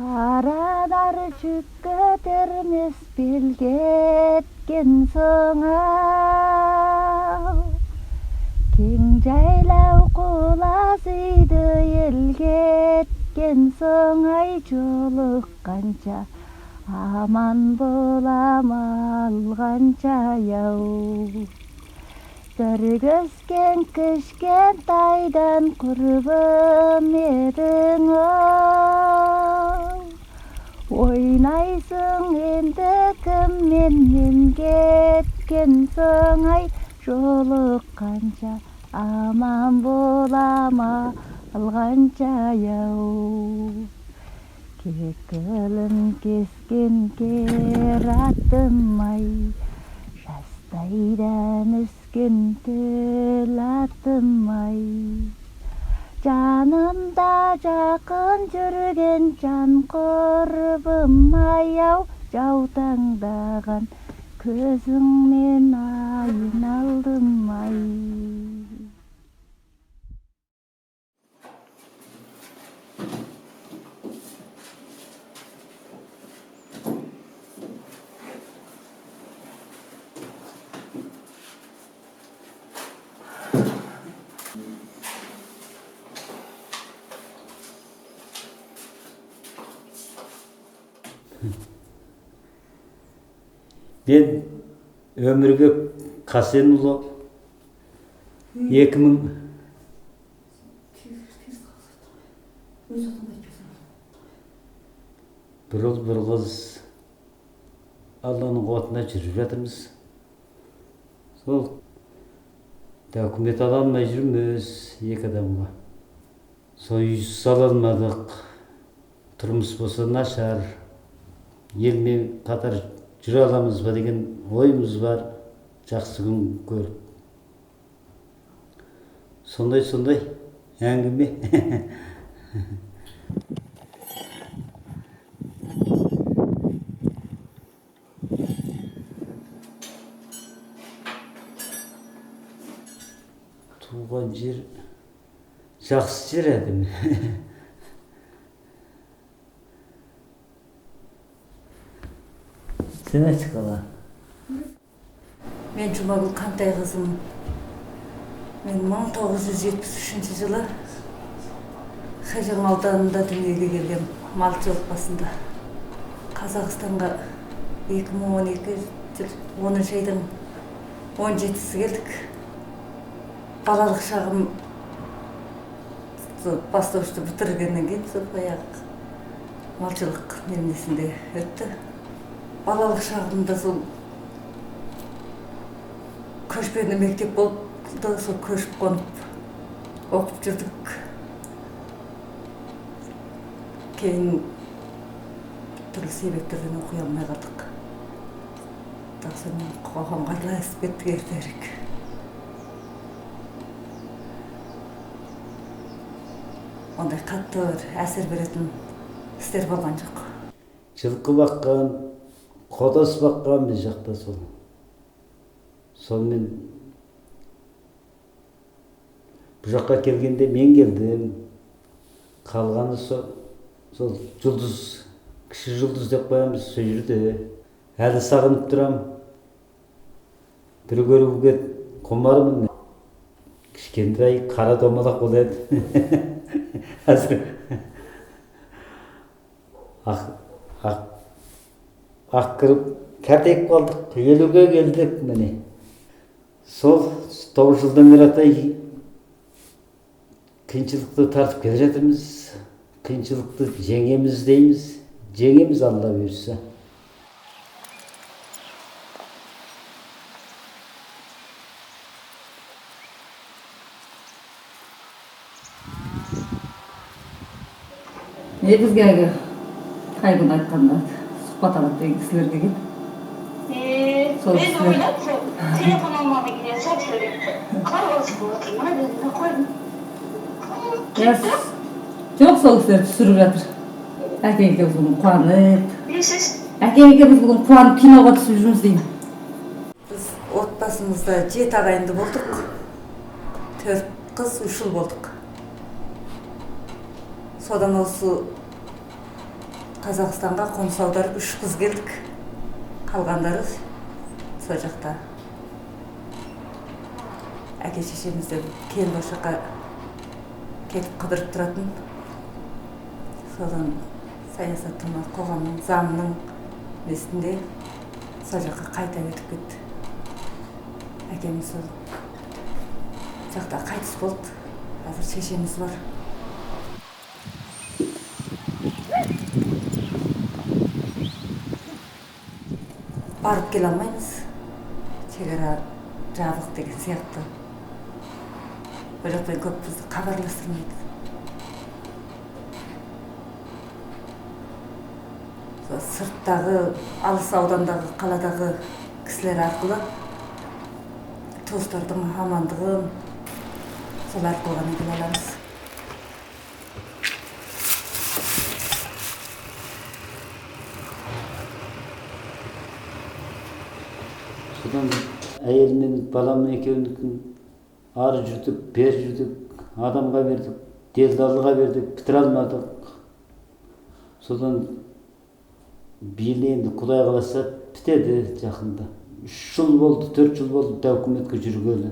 Qaralar жүк көтермес бел кеткен соң-ау, кең жайлау құлазиды ел кеткен соң-ай, жолыққанша аман болам алғанша-яу. Бір көскен кішкентайдан құрбым едің-ау, ойнайсың енді кімменен кеткен соң-ай, жолыққанша аман болам алғанша-яу. Кекілін кескен кератым-ай, жастайдан өскен төл атым-ай, жанымда жақын жүрген жан құрбым-ай-ау, жаутаңдаған көзіңмен айналдым-ай. Мен Өмірбек Қасенұлы 2000 бір ұл бір қыз Алланың қуатына жүріп жатырмыз. Сол документ ала алмай жүрміз екі адамға. Сол үй сала алмадық. Тұрмыс болса нашар. Елмен қатар жүре аламыз ба деген ойымыз бар, жақсы күн көріп. Сондай әңгіме. Туған жер жақсы жер әдемі. Сен айтшы қала. Мен Жұмагүл Қантайқызым. Мен 1973 жылы Хажығым ауданында дүниеге келген малшы отбасында. Қазақстанға 2012 айдың 17-сі келдік. Балалық шағым бастауышты бітіргеннен кейін сол баяғы малшылық несінде өтті. Балалық шағымда сол көшпенді мектеп болды, сол көшіп қонып оқып жүрдік. Кейін түрлі себептерден оқи алмай қалдық. Соны қоғамға араласып кеттік ертерек. Ондай қатты әсер беретін істер болған жоқ. Жылқы баққан, қодас баққан біз жақта сол. Сонымен бұл жаққа келгенде мен келдім. Қалғаны сол жұлдыз, кіші жұлдыз деп қоямыз, сол жүрді. Әлі сағынып тұрам. Бір көруге құмармын. Кішкентай қара домалақ болады. Әзір ақ кіріп кәртек қалдық, 50-ге келдік міне. Сол 9 жылдан бері атай қиыншылықты тартып келе жатырмыз. Қиыншылықты жеңеміз дейміз. Жеңеміз Алла бұйырса. Бізге қай күн айтқанда сұхбат алады деген кісілерге келді. Мен ойлап, телефон алмады келе сөйлеп. Қарғыз болып отыр, мына бізді қойдым. Жоқ, сол кісілер түсіріп жатыр. Әке екеуміз бүгін қуанып. Білесіз? Әке екеуміз бүгін қуанып киноға түсіп жүрміз деймін. Біз отбасымызда 7 ағайынды болдық. 4 қыз, 3 ұл болдық. Содан осы Қазақстанға қоныс аударып 3 қыз келдік. Қалғандары сол жақта. Әке шешеміз де келін ошаққа кетіп қыдырып тұратын. Содан саясаттың, қоғамның, замның несінде сол жаққа қайта өтіп кетті. Әкеміз сол жақта қайтыс болды. Қазір шешеміз бар. Барып келе алмаймыз. Шекара жабық деген сияқты. Ол жақтан көп бізді хабарластырмайды. Сырттағы, алыс аудандағы, қаладағы кісілер арқылы туыстардың амандығын сол арқылы ғана біле аламыз. Содан әйел мен балам екеуінікін ары жүрдік, бер жүрдік, адамға бердік, делдалыға бердік, бітіре алмадық. Содан биыл енді Құдай қаласа бітеді жақында. 3 жыл болды, 4 жыл болды дәукіметке жүргелі.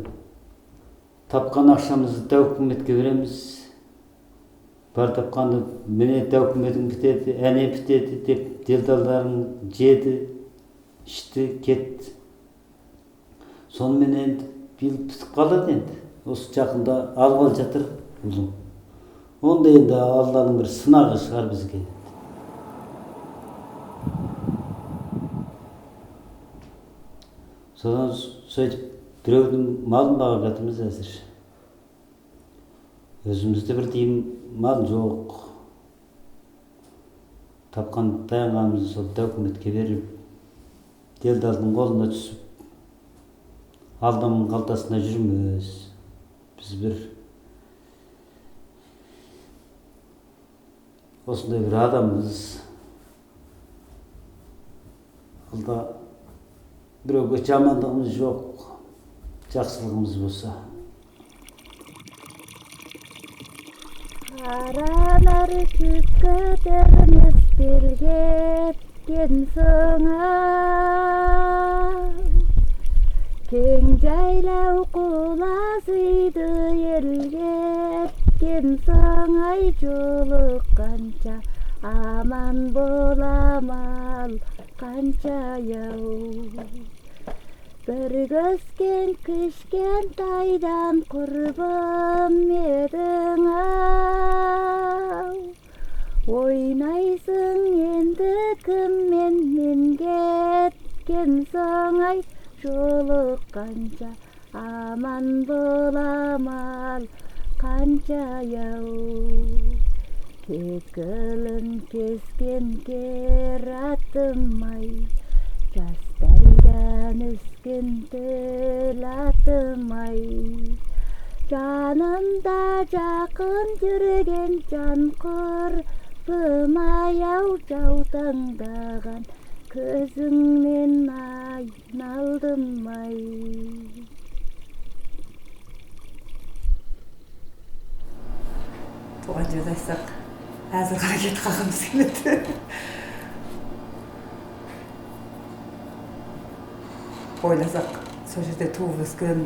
Тапқан ақшамызды дәукіметке береміз. Бар тапқанды міне дәукіметің бітеді, әне бітеді деп делдалдарын жеді, ішті, кетті. Сонымен енді биыл бітіп қалады енді. Осы жақында алғалы жатыр ұлым. Онда енді Алланың бір сынағы шығар бізге. Содан сөйтіп біреудің малын бағып жатырмыз әзір. Өзімізде бір тиын мал жоқ. Тапқан таянғанымызды сол дәукіметке беріп, делдалдың қолына түсіп, алдамның қалтасына жүрміз. Біз бір осындай бір адамбыз. Алда біреуге жамандығымыз жоқ, жақсылығымыз болса. Аранар күткөтермес белгеткен соңа кең жайлау құлазыйды елгеткен соңай жолыққанша аман боламал қанша яу бір көскен кішкентайдан құрбым едің ау ойнайсың енді кіммен мен кеткен соңай жолыққанша аман боламал қанша яу кекілін кескен кератым-ай жастайдан өскен төлатым-ай жанымда жақын жүрген жан құрбым-ай ау жаутаңдаған көзіңнен айналдым-ай. Туған жерді айтсақ, әзір ғана кетіп қалғымыз келеді. Ойласақ, сол жерде туып өскен,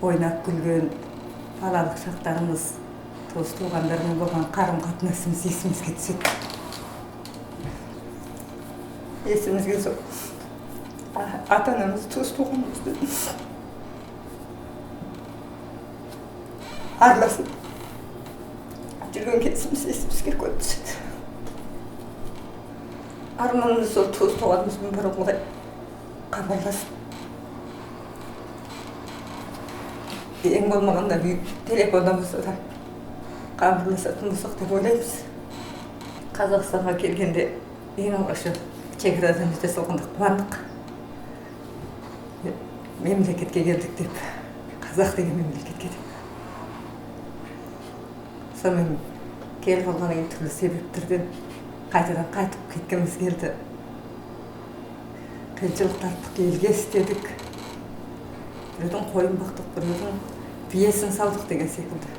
ойнап күлген балалық шақтарымыз, туыс туғандармен болған қарым-қатынасымыз есімізге түседі. Есімізге сол ата-анамыз, туыс туғанымызды араласып жүрген кезіміз есімізге көп түседі. Арманымыз сол туыс туғанымызбен бұрынғыдай хабарласып, ең болмағанда телефондан болса да хабарласатын болсақ деп ойлаймыз. Қазақстанға келгенде ең алғашы шекарадан өте соғында қуандық. Мемлекетке келдік деп, қазақ деген мемлекетке деп. Сонымен келіп алғаннан кейін түрлі себептерден қайтадан қайтып кеткіміз келді. Қиыншылық тарттық, елге істедік. Біреудің қойын бақтық, біреудің биесін салдық деген секілді.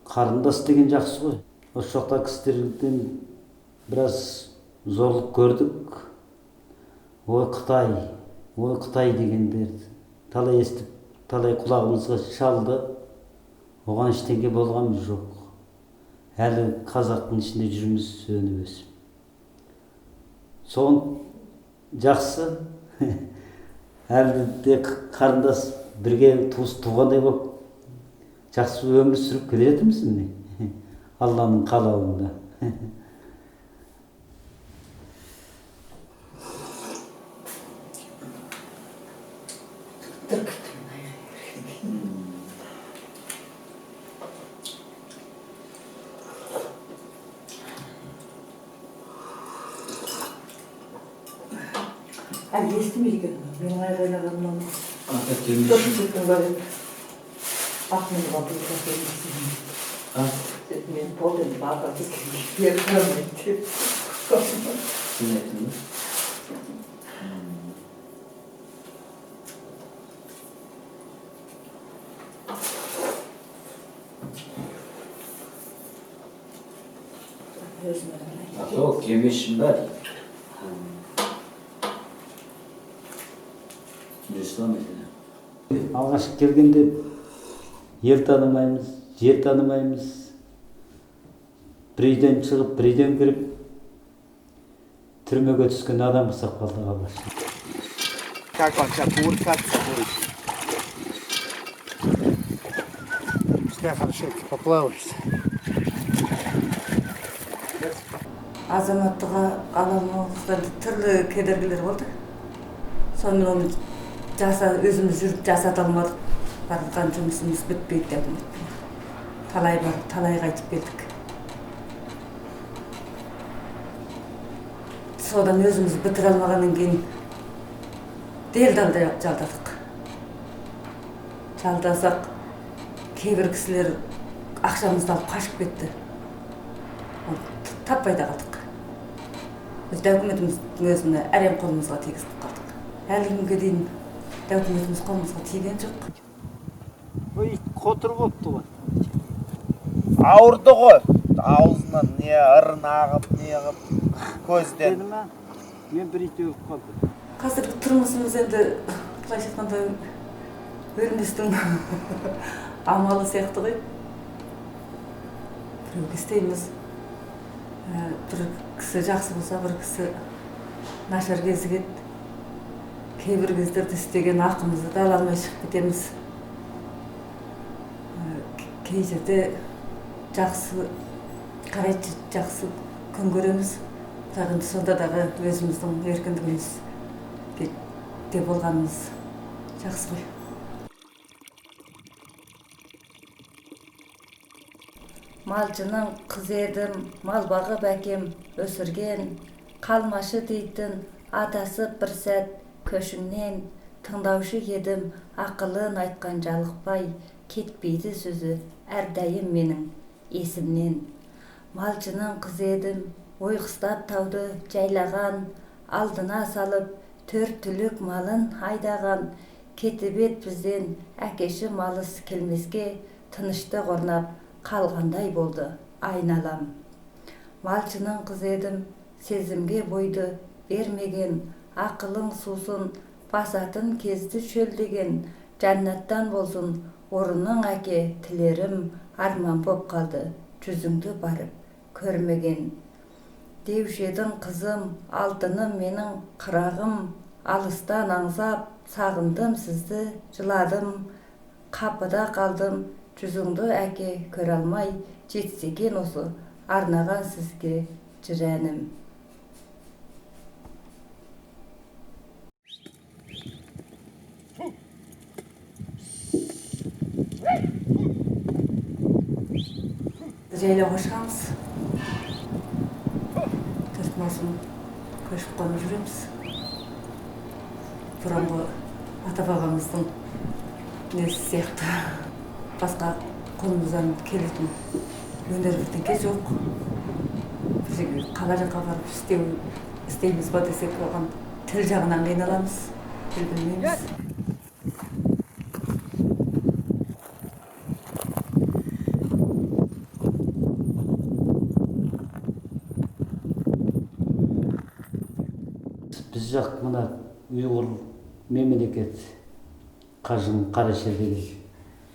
Қарындас деген жақсы ғой. Осы жақта кісілерден біраз зорлық көрдік. Ой Қытай дегендерді талай естіп, талай құлағымызға шалды. Оған ештеңе болғанымыз жоқ. Әлі қазақтың ішінде жүрміз өніп өсіп. Соң жақсы. Әлі де қарындас бірге туғандай болып жақсы өмір сүріп келе жатырмыз міне. Алланың қалауында. Әлі естімейді екен. Менің айғайлағанымнан Ата келмейсің. Тырк бар еді. Ақмылға бір келмейсің. Мен болдым, баба бізге беріп көрмейді деп. Сен айттың ба? Ата ол келмейсің ба дейді. Алғашқы келгенде ел танымаймыз, жер танымаймыз. Bir үйден шығып, bir үйден кіріп, түрмеге түскен адам ұқсап қалдық алғашқы. Как он сейчас кувыркаться будет? Пускай хорошенько поплаваешься. Азаматтыға аламауыздан түрлі кедергілер болды. Сонымен оны өзіміз жүріп жасата алмадық. Барған жұмысымыз бітпейді дедім. Талай барып, талай қайтып келдік. Содан өзіміз бітіре алмағаннан кейін делдалда жалдадық. Жалдасақ, кейбір кісілер ақшамызды алып қашып кетті. Таппай да қалдық. Біз документіміздің өзіне әрем қолымызға тигізіп қалдық. Әлі күнге дейін документіміз қолымызға тиген жоқ. Ой, қотыр болыпты ғой. Ауырды ғой. Аузынан не ырын ағып, не ағып, көзден. Мен бір ит өліп қалды. Қазіргі тұрмысымыз енді былайша айтқанда өлместің амалы сияқты ғой. Біреуге істейміз. Bir kişi жақсы болса, bir kişi нашар кезігеді. Кейбір кездерде істеген ақымызды да ала алмай шығып кетеміз. Кей жерде жақсы қарайды, жақсы күн көреміз. Бірақ енді сонда дағы өзіміздің еркіндігіміз де болғанымыз жақсы ғой. Малчының қыз едім, мал бағып әкем өсірген, қалмашы дейтін атасы бір сәт көшіңнен, тыңдаушы едім, ақылын айтқан жалықпай, кетпейді сөзі әрдайым менің есімнен. Малчының қыз едім, ой қыстап тауды жайлаған, алдына салып, төрт түлік малын айдаған, кетіп ет бізден әкеші малыс келмеске, тынышты орнап, қалғандай болды айналам. Малшының қыз едім, сезімге бойды бермеген, ақылың сусын, басатын кезді шөлдеген, жаннаттан болсын, орының әке тілерім, арман боп қалды, жүзіңді барып көрмеген. Деушедің қызым, алтыным менің қырағым, алыстан аңсап, сағындым сізді, жыладым, қапыда қалдым, жүзіңді әке көр алмай, жетсеген осы арнаған сізге жыр әнім. Жайлауға шығамыз. Төрт маусым көшіп қонып жүреміз. Бұрынғы ата-бабамыздың несі сияқты басқа қолымыздан келетін өнер бірдеңе жоқ. Қала жаққа барып істейміз ба десек, оған тіл жағынан қиналамыз, тіл білмейміз. Біз жақ мына ұйғыр мемлекет қажың Қарашердегі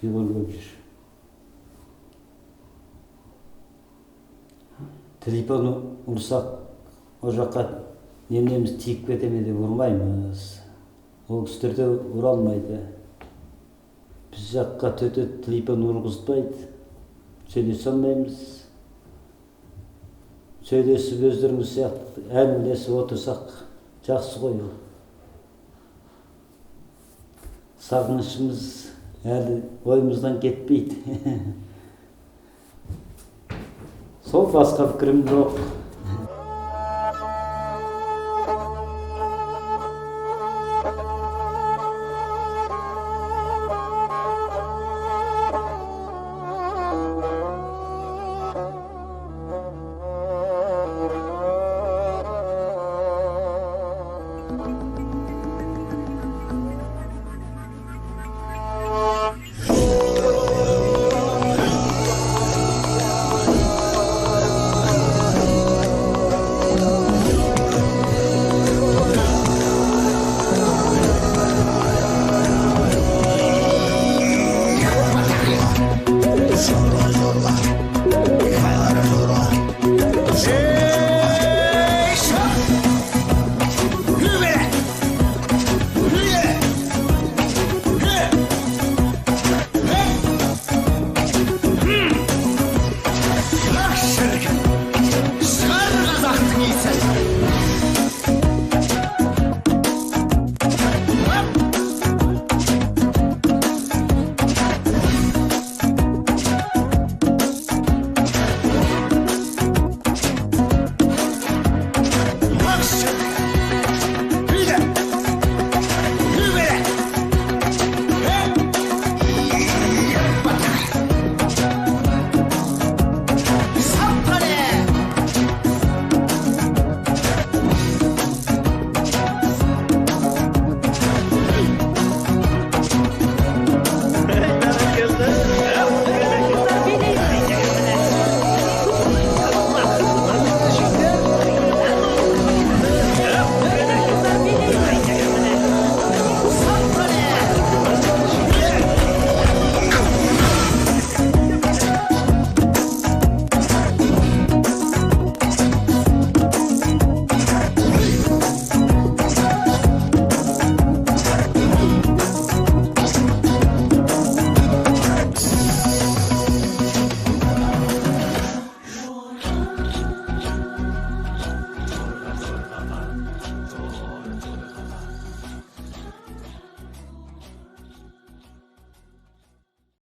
ұйғыр көп жүр. Телефон ұрсақ, о жаққа немеміз тиіп кетеме деп ұрмаймыз. Ол кісілерде ұра алмайды. Біз жаққа төте телефон ұрғызбайды. Сөйлесе алмаймыз. Сөйлесіп өздеріңіз сияқты әңгімелесіп отырсақ жақсы ғой ол. Сағынышымыз әлі ойымыздан кетпейді. Сол басқа пікірім жоқ.